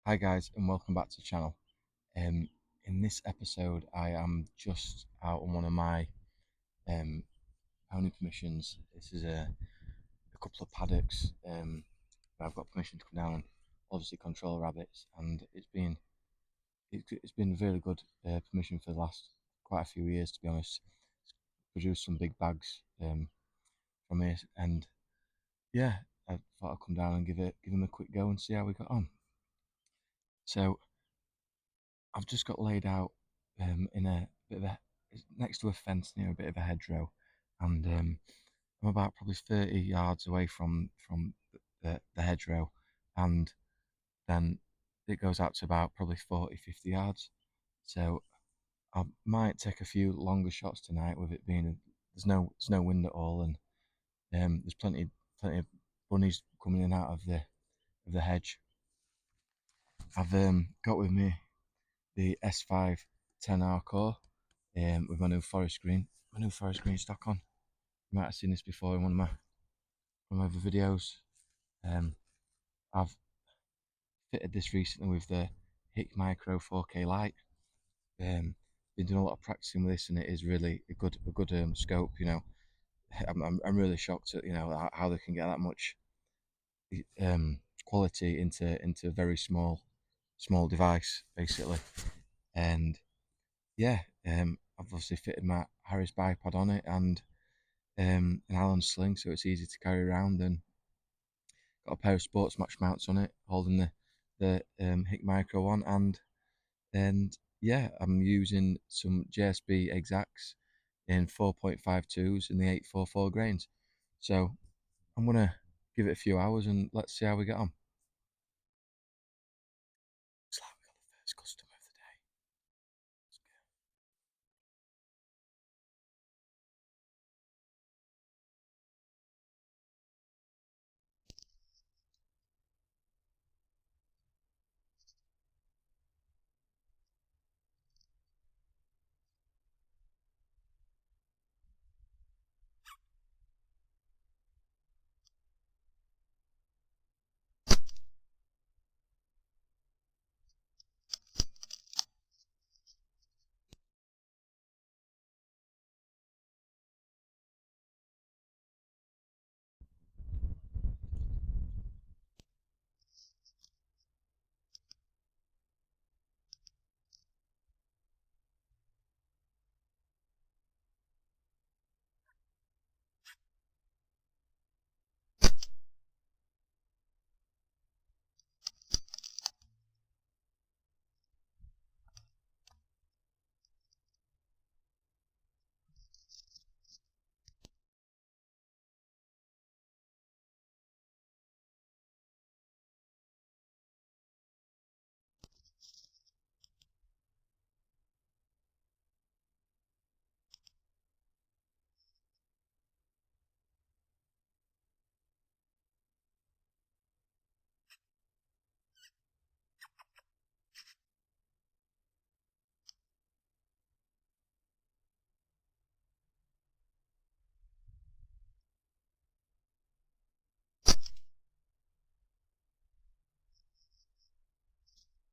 Hi guys, and welcome back to the channel. In this episode I am just out on one of my pony permissions. This is a couple of paddocks where I've got permission to come down and obviously control rabbits, and it's been a really good permission for the last quite a few years, to be honest. It's produced some big bags from here, and yeah, I thought I'd come down and give them a quick go and see how we got on. So I've just got laid out in a bit of a next to a fence near a bit of a hedgerow, and I'm about probably 30 yards away from the hedgerow, and then it goes out to about probably 40-50 yards. So I might take a few longer shots tonight, with it being there's no wind at all, and there's plenty of bunnies coming in and out of the hedge. I've got with me the S510R Core with my new forest green stock on. You might have seen this before in one of my other videos. I've fitted this recently with the Hikmicro 4K Lite. Been doing a lot of practicing with this, and it is really a good scope. You know, I'm really shocked at how they can get that much quality into a very small device, basically. And yeah, I've obviously fitted my Harris bipod on it, and an Allen sling, so it's easy to carry around, and got a pair of sports match mounts on it holding the Hikmicro one, and yeah, I'm using some JSB Exacts in 4.52s in the 844 grains. So I'm gonna give it a few hours and let's see how we get on. Looks like we got the first customer of the day.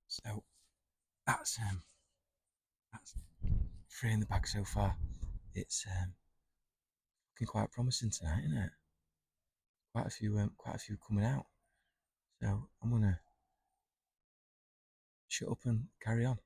So that's 3 in the bag so far. It's looking quite promising tonight, isn't it? Quite a few coming out. So I'm gonna shut up and carry on.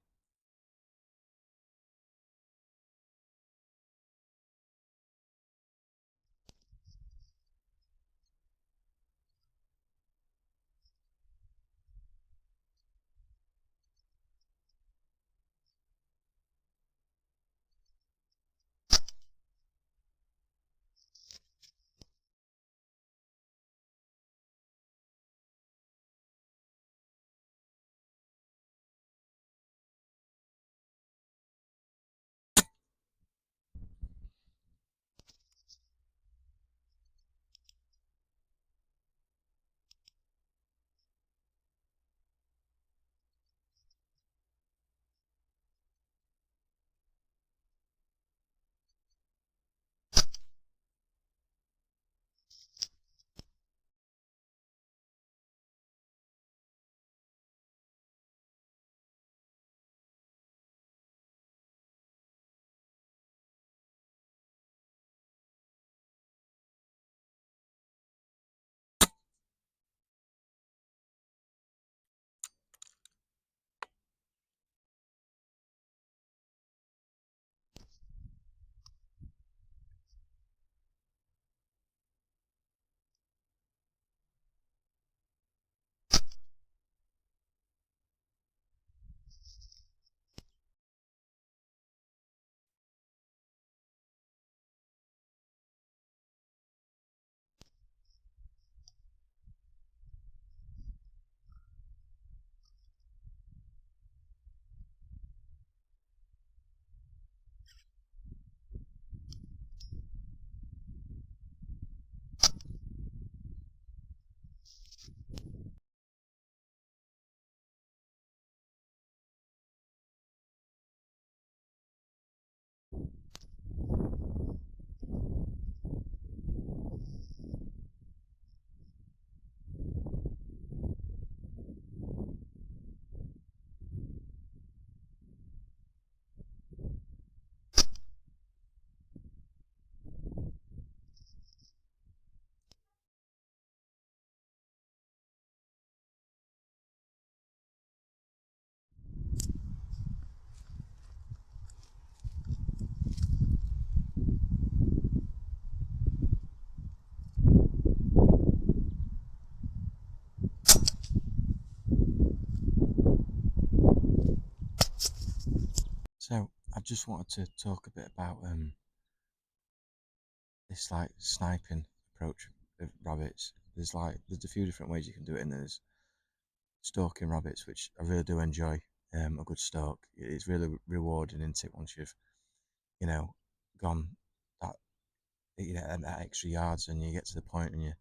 just wanted to talk a bit about this like sniping approach of rabbits. There's a few different ways you can do it, and there's stalking rabbits, which I really do enjoy. A good stalk, it's really rewarding, isn't it? Once you've you know gone that that extra yards, and you get to the point, and you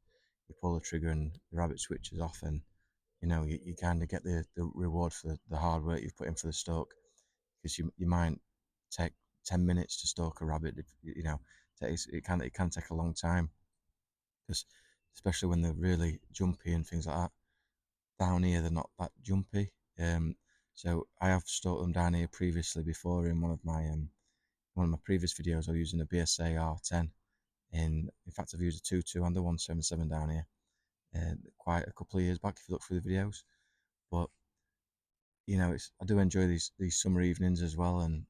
pull the trigger, and the rabbit switches off, and you kind of get the reward for the hard work you've put in for the stalk, because you might take 10 minutes to stalk a rabbit. It can take a long time, because especially when they're really jumpy and things like that. Down here they're not that jumpy. So I have stalked them down here previously before in one of my previous videos. I was using a BSA R10. In fact, I've used a 2.2 and a 177 down here quite a couple of years back, if you look through the videos. But I do enjoy these summer evenings as well, and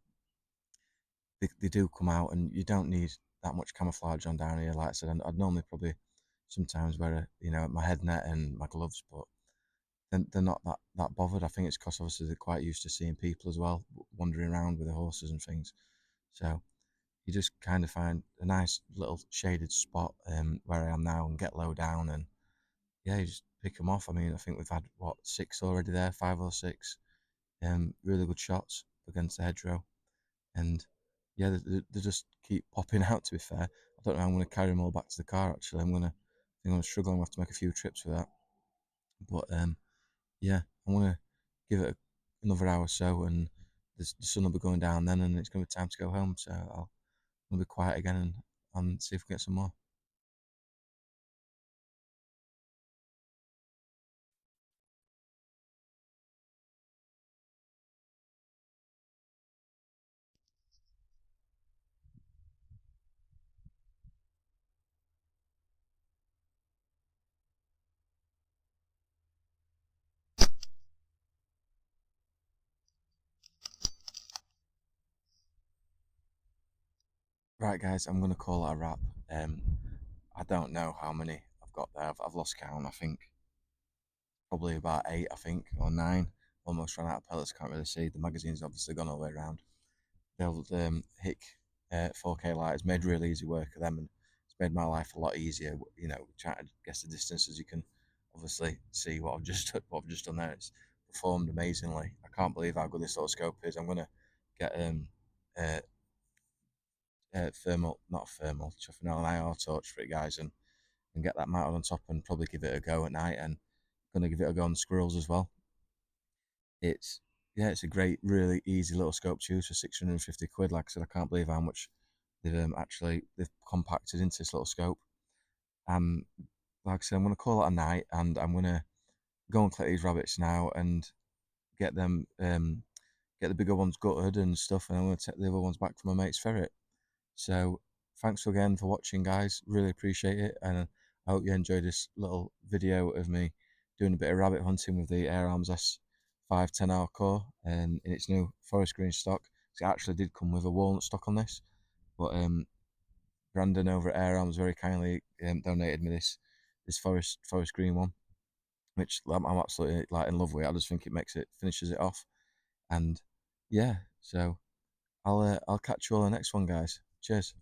they do come out, and you don't need that much camouflage on down here. Like I said, I'd normally probably sometimes wear my head net and my gloves, but they're not that bothered. I think it's because obviously they're quite used to seeing people as well, wandering around with the horses and things. So you just kind of find a nice little shaded spot where I am now, and get low down, and yeah, you just pick them off. I mean, I think we've had what, 6 already there, 5 or 6, really good shots against the hedgerow, and yeah, they just keep popping out. To be fair, I don't know how I'm going to carry them all back to the car. Actually, I think I'm going to struggle. I'm going to have to make a few trips with that. But yeah, I'm going to give it another hour or so, and the sun will be going down then, and it's going to be time to go home. So I'll be quiet again, and see if we get some more. Right, guys, I'm going to call it a wrap. Um, I don't know how many I've got there. I've lost count. I think probably about 8, I think, or 9. Almost ran out of pellets. Can't really see. The magazine's obviously gone all the way around. The old Hick 4K Lite has made really easy work of them, and it's made my life a lot easier. Trying to guess the distances. You can obviously see what I've just done there. It's performed amazingly. I can't believe how good this little scope is. I'm gonna get uh, thermal, not thermal, chuffing out an IR torch for it, guys, and get that mounted on top, and probably give it a go at night. And gonna give it a go on the squirrels as well. It's Yeah, it's a great, really easy little scope to use for 650 quid. Like I said, I can't believe how much they've compacted into this little scope. Um, like I said, I'm gonna call it a night, and I'm gonna go and collect these rabbits now, and get them get the bigger ones gutted and stuff, and I'm gonna take the other ones back for my mate's ferret. So thanks again for watching, guys. Really appreciate it, and I hope you enjoyed this little video of me doing a bit of rabbit hunting with the AirArms S510R Core, and in its new forest green stock. It actually did come with a walnut stock on this, but Brandon over at Air Arms very kindly donated me this forest green one, which I'm absolutely like in love with. I just think it finishes it off, and yeah. So I'll catch you all on the next one, guys. Cheers.